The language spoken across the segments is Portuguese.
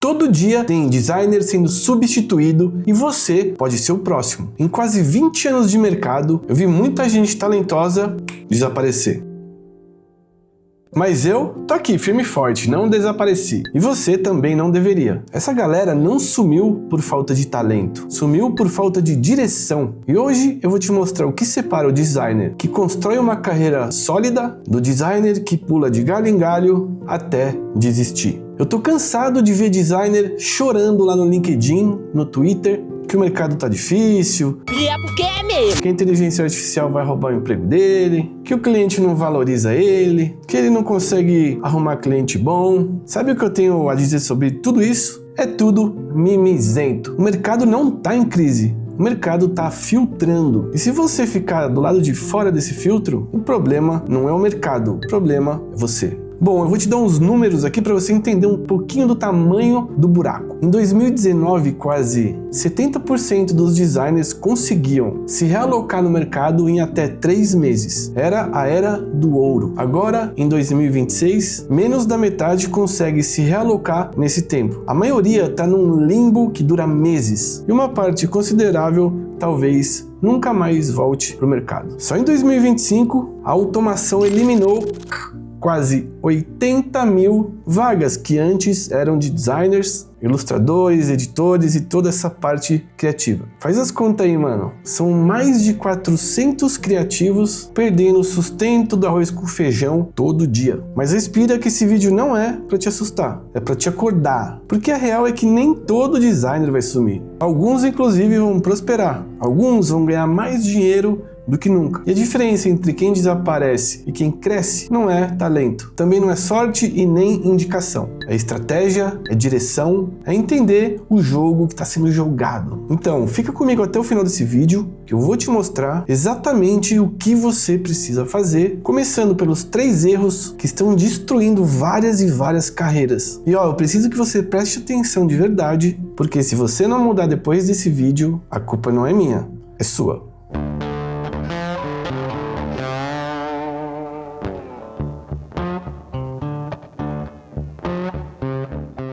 Todo dia tem designer sendo substituído e você pode ser o próximo. Em quase 20 anos de mercado, eu vi muita gente talentosa desaparecer. Mas eu tô aqui firme e forte, não desapareci. E você também não deveria. Essa galera não sumiu por falta de talento, sumiu por falta de direção. E hoje eu vou te mostrar o que separa o designer que constrói uma carreira sólida do designer que pula de galho em galho até desistir. Eu tô cansado de ver designer chorando lá no LinkedIn, no Twitter, que o mercado tá difícil, que a inteligência artificial vai roubar o emprego dele, que o cliente não valoriza ele, que ele não consegue arrumar cliente bom. Sabe o que eu tenho a dizer sobre tudo isso? É tudo mimizento. O mercado não tá em crise. O mercado está filtrando. E se você ficar do lado de fora desse filtro, o problema não é o mercado, o problema é você. Bom, eu vou te dar uns números aqui para você entender um pouquinho do tamanho do buraco. Em 2019, quase 70% dos designers conseguiam se realocar no mercado em até 3 meses. Era a era do ouro. Agora, em 2026, menos da metade consegue se realocar nesse tempo. A maioria está num limbo que dura meses. E uma parte considerável, talvez, nunca mais volte para o mercado. Só em 2025, a automação eliminou quase 80 mil vagas que antes eram de designers, ilustradores, editores e toda essa parte criativa. Faz as contas aí, mano. São mais de 400 criativos perdendo o sustento do arroz com feijão todo dia. Mas respira que esse vídeo não é pra te assustar, é pra te acordar. Porque a real é que nem todo designer vai sumir. Alguns, inclusive, vão prosperar. Alguns vão ganhar mais dinheiro do que nunca. E a diferença entre quem desaparece e quem cresce não é talento, também não é sorte e nem indicação. É estratégia, é direção, é entender o jogo que está sendo jogado. Então, fica comigo até o final desse vídeo, que eu vou te mostrar exatamente o que você precisa fazer, começando pelos 3 erros que estão destruindo várias e várias carreiras. E ó, eu preciso que você preste atenção de verdade, porque se você não mudar depois desse vídeo, a culpa não é minha, é sua.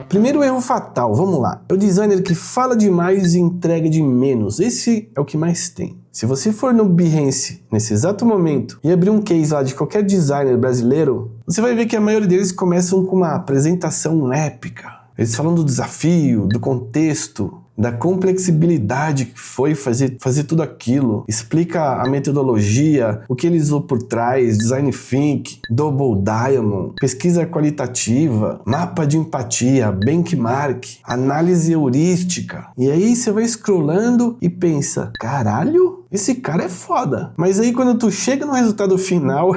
Primeiro erro fatal, vamos lá. É o designer que fala demais e entrega de menos. Esse é o que mais tem. Se você for no Behance nesse exato momento e abrir um case lá de qualquer designer brasileiro, você vai ver que a maioria deles começam com uma apresentação épica. Eles falam do desafio, do contexto, da complexibilidade que foi fazer tudo aquilo, explica a metodologia, o que eles usam por trás, design think, double diamond, pesquisa qualitativa, mapa de empatia, benchmark, análise heurística. E aí você vai scrollando e pensa, caralho, esse cara é foda. Mas aí quando tu chega no resultado final...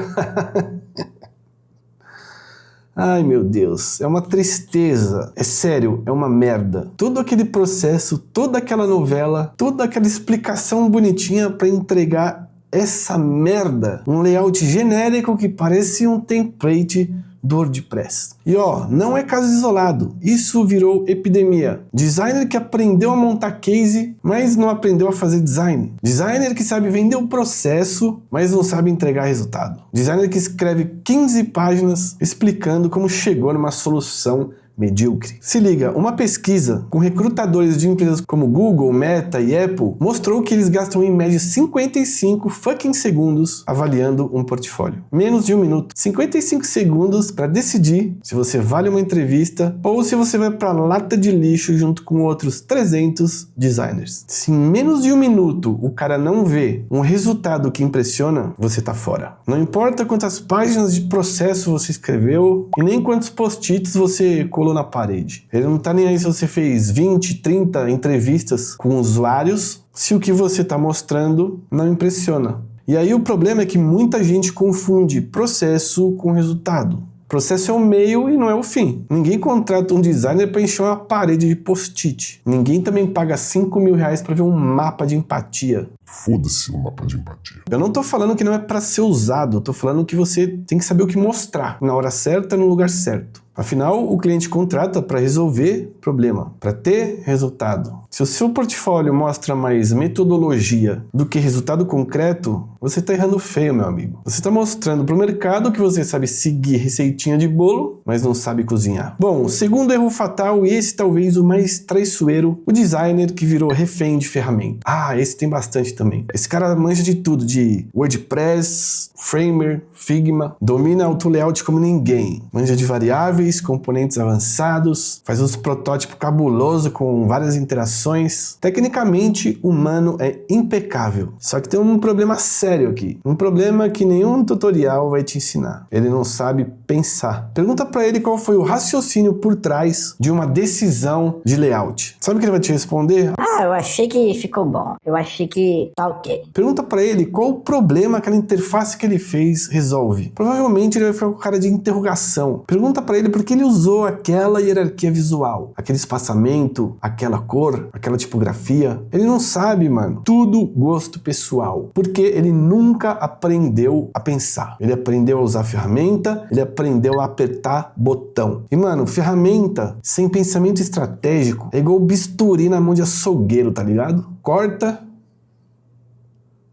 Ai meu Deus, é uma tristeza, é sério, é uma merda. Todo aquele processo, toda aquela novela, toda aquela explicação bonitinha para entregar essa merda. Um layout genérico que parece um template do WordPress. E ó, não é caso isolado, isso virou epidemia. Designer que aprendeu a montar case, mas não aprendeu a fazer design. Designer que sabe vender o processo, mas não sabe entregar resultado. Designer que escreve 15 páginas explicando como chegou numa solução medíocre. Se liga, uma pesquisa com recrutadores de empresas como Google, Meta e Apple mostrou que eles gastam em média 55 fucking segundos avaliando um portfólio. Menos de 1 minuto. 55 segundos para decidir se você vale uma entrevista ou se você vai para lata de lixo junto com outros 300 designers. Se em menos de 1 minuto o cara não vê um resultado que impressiona, você tá fora. Não importa quantas páginas de processo você escreveu e nem quantos post-its você colocou na parede. Ele não tá nem aí se você fez 20, 30 entrevistas com usuários, se o que você tá mostrando não impressiona. E aí o problema é que muita gente confunde processo com resultado. Processo é o meio e não é o fim. Ninguém contrata um designer para encher uma parede de post-it. Ninguém também paga 5 mil reais para ver um mapa de empatia. Foda-se o mapa de empatia. Eu não tô falando que não é para ser usado, eu tô falando que você tem que saber o que mostrar na hora certa, no lugar certo. Afinal, o cliente contrata para resolver problema, para ter resultado. Se o seu portfólio mostra mais metodologia do que resultado concreto, você está errando feio, meu amigo. Você está mostrando para o mercado que você sabe seguir receitinha de bolo, mas não sabe cozinhar. Bom, segundo erro fatal, e esse talvez o mais traiçoeiro, o designer que virou refém de ferramenta. Esse tem bastante também. Esse cara manja de tudo, de WordPress, Framer, Figma, domina auto layout como ninguém, manja de variáveis, componentes avançados, faz uns protótipos cabulosos com várias interações. Tecnicamente, o mano é impecável. Só que tem um problema sério aqui. Um problema que nenhum tutorial vai te ensinar. Ele não sabe pensar. Pergunta pra ele qual foi o raciocínio por trás de uma decisão de layout. Sabe o que ele vai te responder? Eu achei que ficou bom. Eu achei que tá ok. Pergunta pra ele qual o problema aquela interface que ele fez resolve. Provavelmente ele vai ficar com cara de interrogação. Pergunta pra ele por que ele usou aquela hierarquia visual, aquele espaçamento, aquela cor, aquela tipografia. Ele não sabe, mano. Tudo gosto pessoal. Porque ele nunca aprendeu a pensar. Ele aprendeu a usar ferramenta, ele aprendeu a apertar botão. E, mano, ferramenta sem pensamento estratégico é igual bisturi na mão de açougueiro, tá ligado? Corta,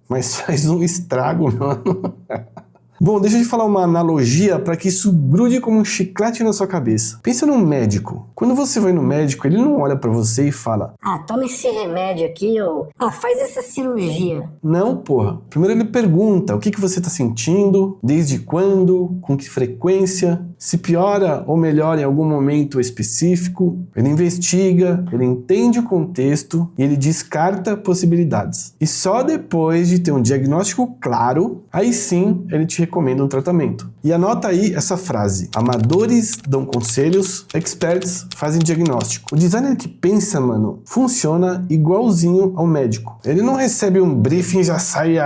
mas faz um estrago, mano. Bom, deixa eu te falar uma analogia para que isso grude como um chiclete na sua cabeça. Pensa num médico. Quando você vai no médico, ele não olha para você e fala: toma esse remédio aqui, ou faz essa cirurgia. Não, porra. Primeiro ele pergunta o que você tá sentindo, desde quando, com que frequência, se piora ou melhora em algum momento específico. Ele investiga, ele entende o contexto e ele descarta possibilidades. E só depois de ter um diagnóstico claro, aí sim ele te recomenda um tratamento. E anota aí essa frase: amadores dão conselhos, experts fazem diagnóstico. O designer que pensa, mano, funciona igualzinho ao médico. Ele não recebe um briefing e já sai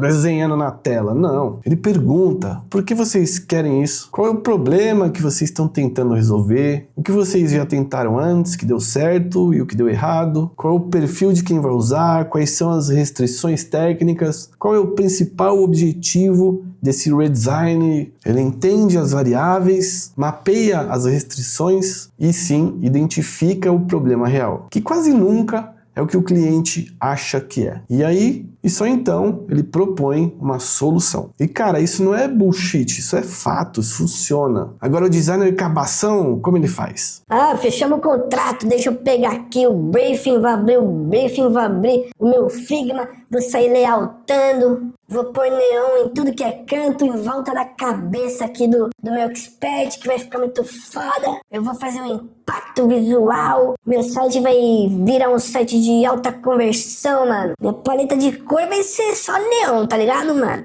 desenhando na tela. Não. Ele pergunta: por que vocês querem isso? Qual é o problema que vocês estão tentando resolver? O que vocês já tentaram antes, que deu certo e o que deu errado? Qual é o perfil de quem vai usar? Quais são as restrições técnicas? Qual é o principal objetivo desse redesign? Ele entende as variáveis, mapeia as restrições e sim identifica o problema real, que quase nunca é o que o cliente acha que é. E aí, e só então, ele propõe uma solução. E cara, isso não é bullshit, isso é fato, isso funciona. Agora o designer cabação, como ele faz? Fechamos o contrato, deixa eu pegar aqui o briefing, vai abrir o meu Figma, vou sair layoutando, vou pôr neon em tudo que é canto, em volta da cabeça aqui do meu expert, que vai ficar muito foda. Eu vou fazer um impacto visual, meu site vai virar um site de alta conversão, mano. Minha paleta de cor vai ser só neon, tá ligado, mano?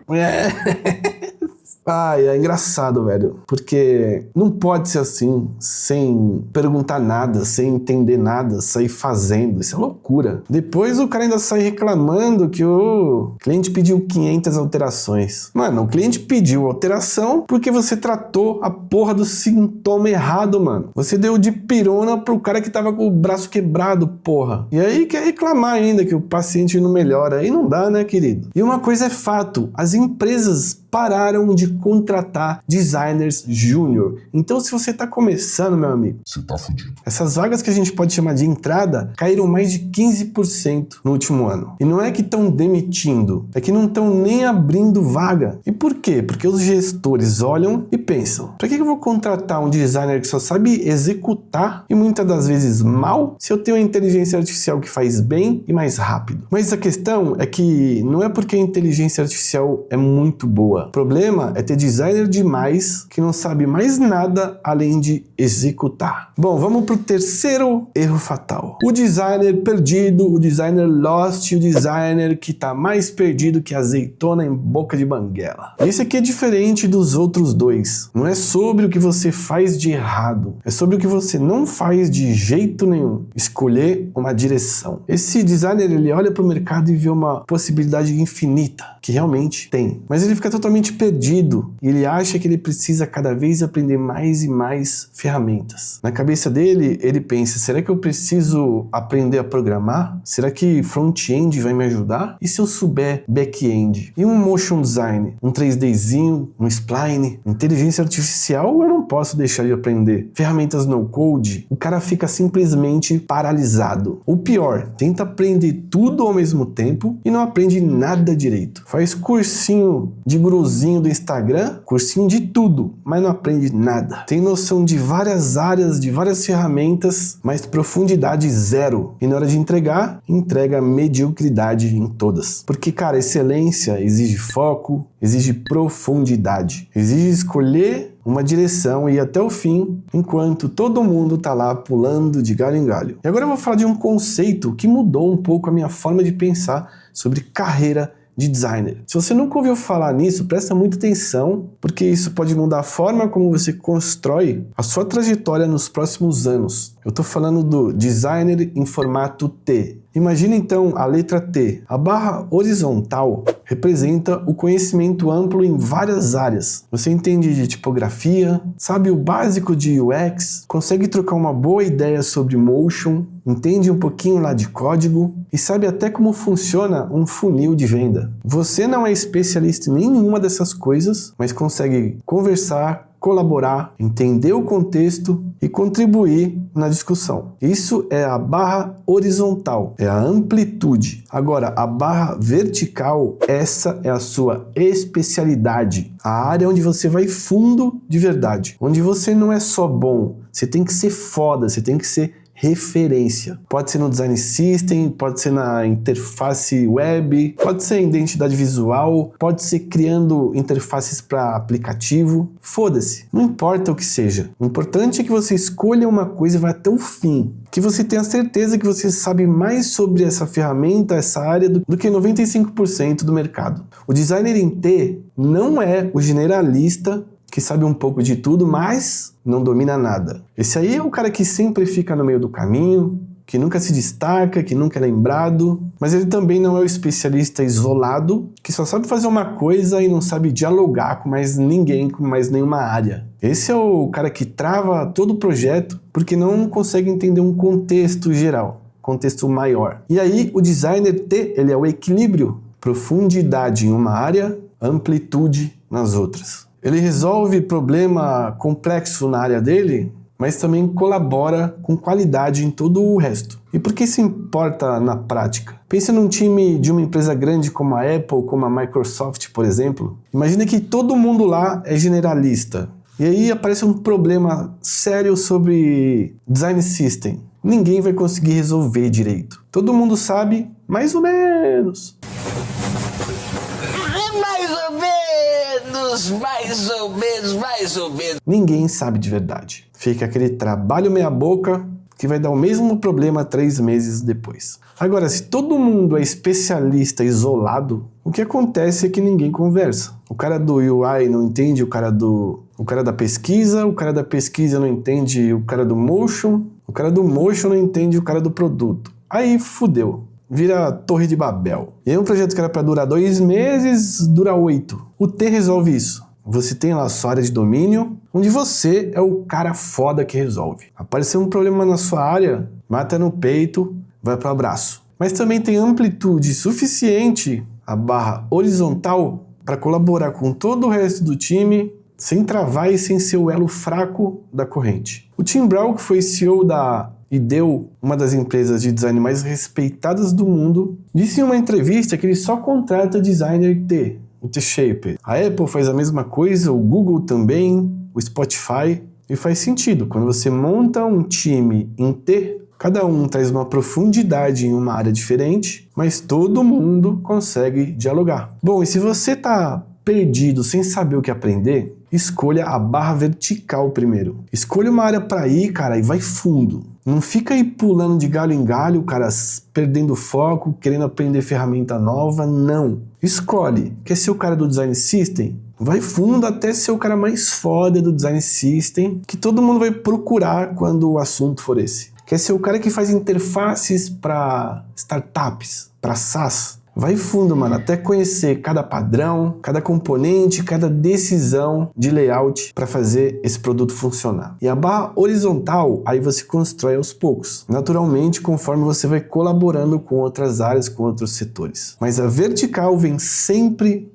É engraçado, velho, porque não pode ser assim, sem perguntar nada, sem entender nada, sair fazendo, isso é loucura. Depois o cara ainda sai reclamando que o cliente pediu 500 alterações. Mano, o cliente pediu alteração porque você tratou a porra do sintoma errado, mano. Você deu dipirona pro cara que tava com o braço quebrado, porra. E aí quer reclamar ainda que o paciente não melhora, aí não dá, né, querido? E uma coisa é fato, as empresas pararam de contratar designers júnior. Então, se você tá começando, meu amigo, você tá fudido. Essas vagas que a gente pode chamar de entrada caíram mais de 15% no último ano. E não é que estão demitindo, é que não estão nem abrindo vaga. E por quê? Porque os gestores olham e pensam: pra que eu vou contratar um designer que só sabe executar e muitas das vezes mal, se eu tenho uma inteligência artificial que faz bem e mais rápido? Mas a questão é que não é porque a inteligência artificial é muito boa. O problema é ter designer demais que não sabe mais nada além de executar. Bom, vamos pro terceiro erro fatal. O designer perdido, o designer lost, o designer que tá mais perdido que azeitona em boca de banguela. Esse aqui é diferente dos outros dois. Não é sobre o que você faz de errado, é sobre o que você não faz de jeito nenhum. Escolher uma direção. Esse designer, ele olha pro mercado e vê uma possibilidade infinita, que realmente tem. Mas ele fica totalmente perdido e ele acha que ele precisa cada vez aprender mais e mais ferramentas. Na cabeça dele, ele pensa, será que eu preciso aprender a programar? Será que front-end vai me ajudar? E se eu souber back-end? E um motion design? Um 3Dzinho? Um spline? Inteligência artificial? Eu não posso deixar de aprender. Ferramentas no-code? O cara fica simplesmente paralisado. O pior, tenta aprender tudo ao mesmo tempo e não aprende nada direito. Faz cursinho de guruzinho do Instagram, cursinho de tudo, mas não aprende nada. Tem noção de várias áreas, de várias ferramentas, mas profundidade zero. E na hora de entregar, entrega mediocridade em todas. Porque, cara, excelência exige foco, exige profundidade, exige escolher uma direção e ir até o fim, enquanto todo mundo tá lá pulando de galho em galho. E agora eu vou falar de um conceito que mudou um pouco a minha forma de pensar sobre carreira de designer. Se você nunca ouviu falar nisso, presta muita atenção, porque isso pode mudar a forma como você constrói a sua trajetória nos próximos anos. Eu tô falando do designer em formato T. Imagina então a letra T. A barra horizontal representa o conhecimento amplo em várias áreas. Você entende de tipografia, sabe o básico de UX, consegue trocar uma boa ideia sobre motion, entende um pouquinho lá de código e sabe até como funciona um funil de venda. Você não é especialista em nenhuma dessas coisas, mas consegue conversar, colaborar, entender o contexto e contribuir na discussão. Isso é a barra horizontal, é a amplitude. Agora, a barra vertical, essa é a sua especialidade, a área onde você vai fundo de verdade, onde você não é só bom, você tem que ser foda, você tem que ser referência. Pode ser no design system, pode ser na interface web, pode ser em identidade visual, pode ser criando interfaces para aplicativo. Foda-se, não importa o que seja. O importante é que você escolha uma coisa e vá até o fim. Que você tenha certeza que você sabe mais sobre essa ferramenta, essa área, do que 95% do mercado. O designer em T não é o generalista que sabe um pouco de tudo, mas não domina nada. Esse aí é o cara que sempre fica no meio do caminho, que nunca se destaca, que nunca é lembrado, mas ele também não é o especialista isolado, que só sabe fazer uma coisa e não sabe dialogar com mais ninguém, com mais nenhuma área. Esse é o cara que trava todo o projeto porque não consegue entender um contexto geral, contexto maior. E aí o designer T, ele é o equilíbrio, profundidade em uma área, amplitude nas outras. Ele resolve problema complexo na área dele, mas também colabora com qualidade em todo o resto. E por que isso importa na prática? Pensa num time de uma empresa grande como a Apple, como a Microsoft, por exemplo. Imagina que todo mundo lá é generalista. E aí aparece um problema sério sobre design system. Ninguém vai conseguir resolver direito. Todo mundo sabe, mais ou menos. Mais ou menos. Ninguém sabe de verdade. Fica aquele trabalho meia boca que vai dar o mesmo problema 3 meses depois. Agora, se todo mundo é especialista isolado, o que acontece é que ninguém conversa. O cara do UI não entende o cara da pesquisa, o cara da pesquisa não entende o cara do motion não entende o cara do produto. Aí fudeu. Vira Torre de Babel. E aí um projeto que era para durar 2 meses, dura 8. O T resolve isso. Você tem lá a sua área de domínio, onde você é o cara foda que resolve. Apareceu um problema na sua área, mata no peito, vai pro abraço. Mas também tem amplitude suficiente, a barra horizontal, para colaborar com todo o resto do time, sem travar e sem ser o elo fraco da corrente. O Tim Brown, que foi CEO da IDEO, uma das empresas de design mais respeitadas do mundo, disse em uma entrevista que ele só contrata designer T, o T-Shape. A Apple faz a mesma coisa, o Google também, o Spotify, e faz sentido. Quando você monta um time em T, cada um traz uma profundidade em uma área diferente, mas todo mundo consegue dialogar. Bom, e se você tá perdido sem saber o que aprender, escolha a barra vertical primeiro. Escolha uma área para ir, cara, e vai fundo. Não fica aí pulando de galho em galho, cara, perdendo foco, querendo aprender ferramenta nova, não. Escolhe. Quer ser o cara do Design System? Vai fundo até ser o cara mais foda do Design System, que todo mundo vai procurar quando o assunto for esse. Quer ser o cara que faz interfaces para startups, para SaaS? Vai fundo, mano, até conhecer cada padrão, cada componente, cada decisão de layout para fazer esse produto funcionar. E a barra horizontal, aí você constrói aos poucos, naturalmente conforme você vai colaborando com outras áreas, com outros setores. Mas a vertical vem sempre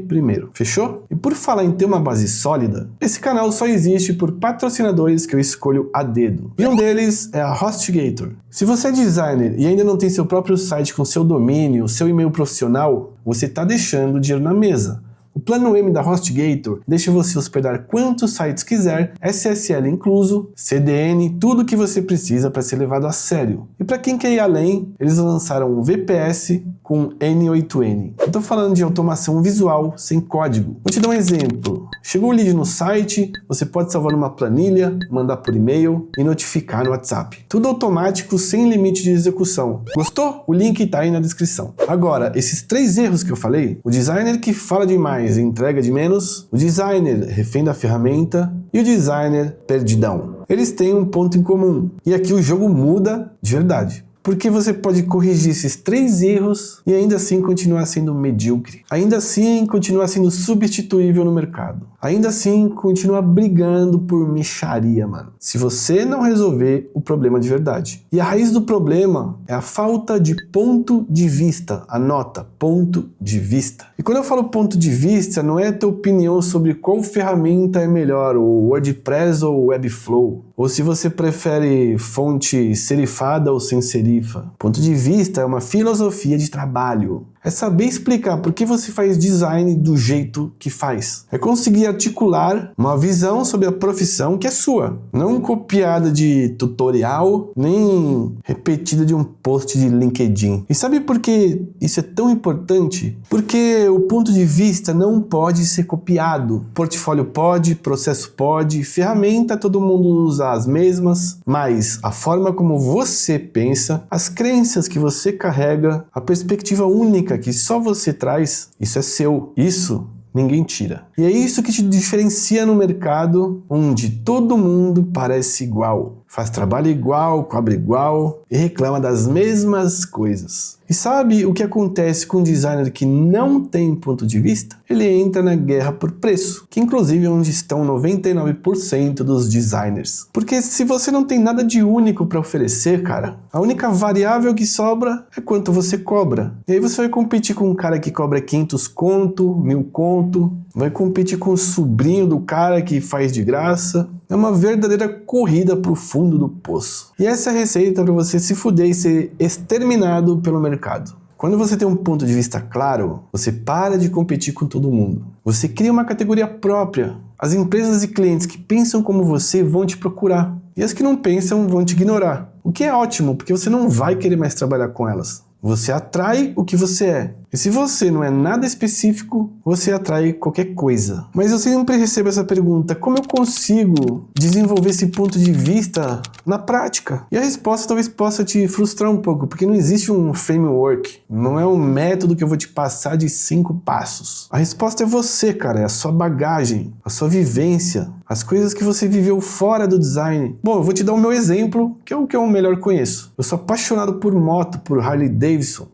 primeiro, fechou? E por falar em ter uma base sólida, esse canal só existe por patrocinadores que eu escolho a dedo. E um deles é a HostGator. Se você é designer e ainda não tem seu próprio site com seu domínio, seu e-mail profissional, você está deixando dinheiro na mesa. O plano M da HostGator deixa você hospedar quantos sites quiser, SSL incluso, CDN, tudo que você precisa para ser levado a sério. E para quem quer ir além, eles lançaram um VPS com N8N. Eu tô falando de automação visual sem código. Vou te dar um exemplo. Chegou o lead no site, você pode salvar numa planilha, mandar por e-mail e notificar no WhatsApp. Tudo automático, sem limite de execução. Gostou? O link tá aí na descrição. Agora, esses 3 erros que eu falei, o designer que fala demais e entrega de menos, o designer refém da ferramenta e o designer perdidão. Eles têm um ponto em comum. E aqui o jogo muda de verdade. Porque você pode corrigir esses 3 erros e ainda assim continuar sendo medíocre. Ainda assim continuar sendo substituível no mercado. Ainda assim continuar brigando por mixaria, mano. Se você não resolver o problema de verdade. E a raiz do problema é a falta de ponto de vista. Anota, ponto de vista. E quando eu falo ponto de vista, não é a tua opinião sobre qual ferramenta é melhor, o WordPress ou o Webflow. Ou se você prefere fonte serifada ou sem serifa. Ponto de vista é uma filosofia de trabalho. É saber explicar por que você faz design do jeito que faz. É conseguir articular uma visão sobre a profissão que é sua. Não copiada de tutorial, nem repetida de um post de LinkedIn. E sabe por que isso é tão importante? Porque o ponto de vista não pode ser copiado. Portfólio pode, processo pode, ferramenta todo mundo usa as mesmas, mas a forma como você pensa, as crenças que você carrega, a perspectiva única que só você traz, isso é seu. Isso ninguém tira. E é isso que te diferencia no mercado onde todo mundo parece igual. Faz trabalho igual, cobra igual e reclama das mesmas coisas. E sabe o que acontece com um designer que não tem ponto de vista? Ele entra na guerra por preço, que inclusive é onde estão 99% dos designers. Porque se você não tem nada de único para oferecer, cara, a única variável que sobra é quanto você cobra. E aí você vai competir com um cara que cobra 500 conto, 1000 conto, vai competir com o sobrinho do cara que faz de graça. É uma verdadeira corrida pro fundo do poço. E essa é a receita para você se fuder e ser exterminado pelo mercado. Quando você tem um ponto de vista claro, você para de competir com todo mundo. Você cria uma categoria própria. As empresas e clientes que pensam como você vão te procurar. E as que não pensam vão te ignorar. O que é ótimo, porque você não vai querer mais trabalhar com elas. Você atrai o que você é. E se você não é nada específico, você atrai qualquer coisa. Mas eu sempre recebo essa pergunta: como eu consigo desenvolver esse ponto de vista na prática? E a resposta talvez possa te frustrar um pouco, porque não existe um framework. Não é um método que eu vou te passar de 5 passos. A resposta é você, cara. É a sua bagagem, a sua vivência, as coisas que você viveu fora do design. Bom, eu vou te dar o meu exemplo, que é o que eu melhor conheço. Eu sou apaixonado por moto, por Harley Davidson.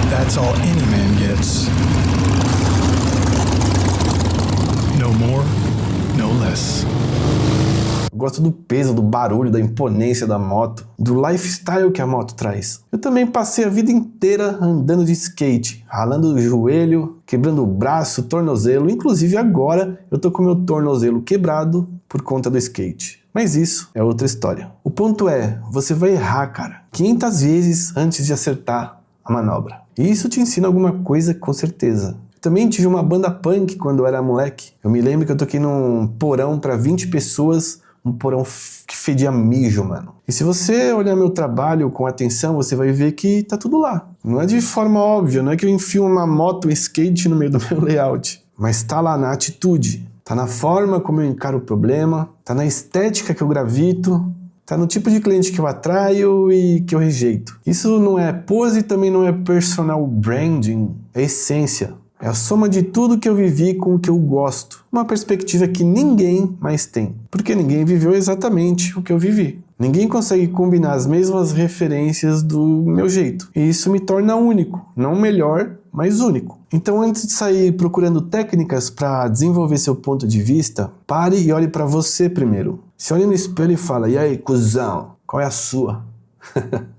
That's all any man gets. No more, no less. Eu gosto do peso, do barulho, da imponência da moto, do lifestyle que a moto traz. Eu também passei a vida inteira andando de skate, ralando o joelho, quebrando o braço, tornozelo. Inclusive agora eu tô com meu tornozelo quebrado por conta do skate. Mas isso é outra história. O ponto é, você vai errar, cara, 500 vezes antes de acertar a manobra. E isso te ensina alguma coisa com certeza. Eu também tive uma banda punk quando eu era moleque. Eu me lembro que eu toquei num porão para 20 pessoas, um porão que fedia mijo, mano. E se você olhar meu trabalho com atenção, você vai ver que tá tudo lá. Não é de forma óbvia, não é que eu enfio uma moto, um skate no meio do meu layout. Mas tá lá na atitude, tá na forma como eu encaro o problema, tá na estética que eu gravito, tá no tipo de cliente que eu atraio e que eu rejeito. Isso não é pose e também não é personal branding, é essência. É a soma de tudo que eu vivi com o que eu gosto. Uma perspectiva que ninguém mais tem, porque ninguém viveu exatamente o que eu vivi. Ninguém consegue combinar as mesmas referências do meu jeito. E isso me torna único. Não melhor, mas único. Então, antes de sair procurando técnicas para desenvolver seu ponto de vista, pare e olhe para você primeiro. Se olhe no espelho e fala: e aí, cuzão, qual é a sua?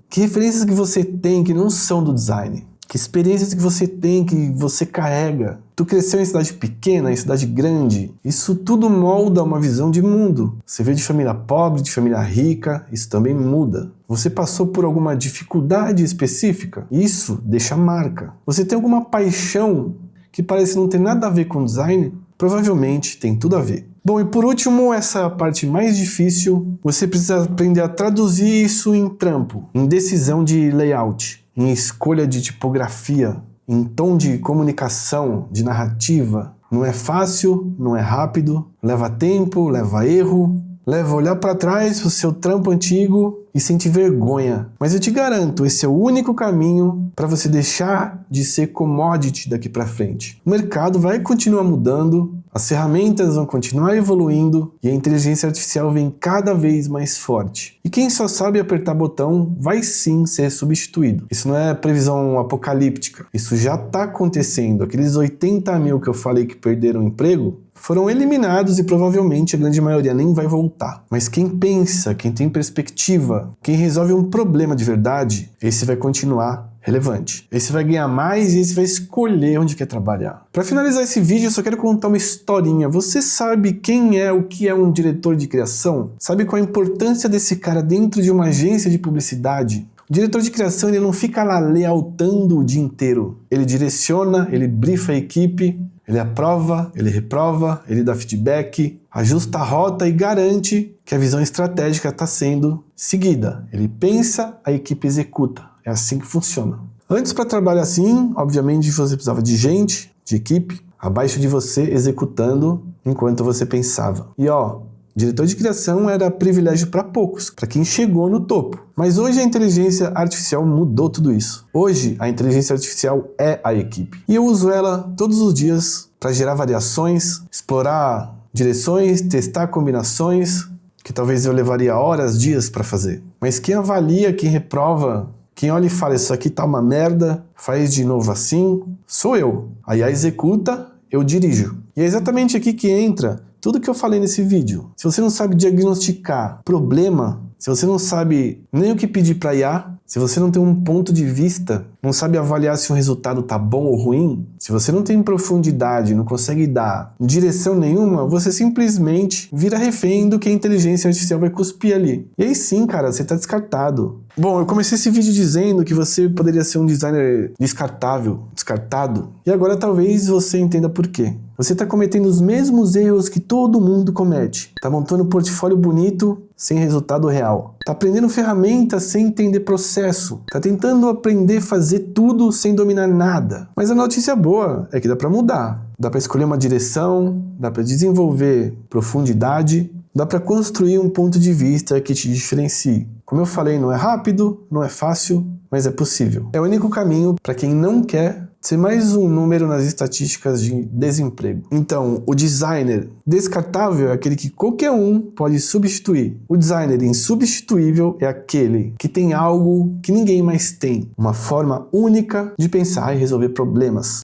Que referências que você tem que não são do design? Que experiências que você tem, que você carrega? Tu cresceu em cidade pequena, em cidade grande? Isso tudo molda uma visão de mundo. Você veio de família pobre, de família rica, isso também muda. Você passou por alguma dificuldade específica? Isso deixa marca. Você tem alguma paixão que parece não ter nada a ver com design? Provavelmente tem tudo a ver. Bom, e por último, essa parte mais difícil, você precisa aprender a traduzir isso em trampo, em decisão de layout, em escolha de tipografia, em tom de comunicação, de narrativa. Não é fácil, não é rápido, leva tempo, leva erro, leva olhar para trás pro seu trampo antigo e sentir vergonha. Mas eu te garanto, esse é o único caminho para você deixar de ser commodity daqui para frente. O mercado vai continuar mudando, as ferramentas vão continuar evoluindo e a inteligência artificial vem cada vez mais forte. E quem só sabe apertar botão vai sim ser substituído. Isso não é previsão apocalíptica, isso já está acontecendo. Aqueles 80 mil que eu falei que perderam o emprego foram eliminados e provavelmente a grande maioria nem vai voltar. Mas quem pensa, quem tem perspectiva, quem resolve um problema de verdade, esse vai continuar relevante. Esse vai ganhar mais e esse vai escolher onde quer trabalhar. Para finalizar esse vídeo, eu só quero contar uma historinha. Você sabe quem é, o que é um diretor de criação? Sabe qual a importância desse cara dentro de uma agência de publicidade? O diretor de criação, ele não fica lá layoutando o dia inteiro. Ele direciona, ele brifa a equipe, ele aprova, ele reprova, ele dá feedback, ajusta a rota e garante que a visão estratégica está sendo seguida. Ele pensa, a equipe executa. É assim que funciona. Antes, para trabalhar assim, obviamente você precisava de gente, de equipe, abaixo de você, executando enquanto você pensava. E diretor de criação era privilégio para poucos, para quem chegou no topo. Mas hoje a inteligência artificial mudou tudo isso. Hoje a inteligência artificial é a equipe. E eu uso ela todos os dias para gerar variações, explorar direções, testar combinações, que talvez eu levaria horas, dias para fazer. Mas quem avalia, quem reprova, quem olha e fala, isso aqui tá uma merda, faz de novo assim, sou eu. Aí a executa, eu dirijo. E é exatamente aqui que entra tudo que eu falei nesse vídeo. Se você não sabe diagnosticar problema, se você não sabe nem o que pedir para IA, se você não tem um ponto de vista, não sabe avaliar se o resultado tá bom ou ruim, se você não tem profundidade, não consegue dar direção nenhuma, você simplesmente vira refém do que a inteligência artificial vai cuspir ali. E aí sim, cara, você tá descartado. Bom, eu comecei esse vídeo dizendo que você poderia ser um designer descartado, e agora talvez você entenda por quê. Você está cometendo os mesmos erros que todo mundo comete. Está montando um portfólio bonito sem resultado real. Está aprendendo ferramentas sem entender processo. Está tentando aprender a fazer tudo sem dominar nada. Mas a notícia boa é que dá para mudar. Dá para escolher uma direção, dá para desenvolver profundidade, dá para construir um ponto de vista que te diferencie. Como eu falei, não é rápido, não é fácil, mas é possível. É o único caminho para quem não quer ser mais um número nas estatísticas de desemprego. Então, o designer descartável é aquele que qualquer um pode substituir. O designer insubstituível é aquele que tem algo que ninguém mais tem. Uma forma única de pensar e resolver problemas.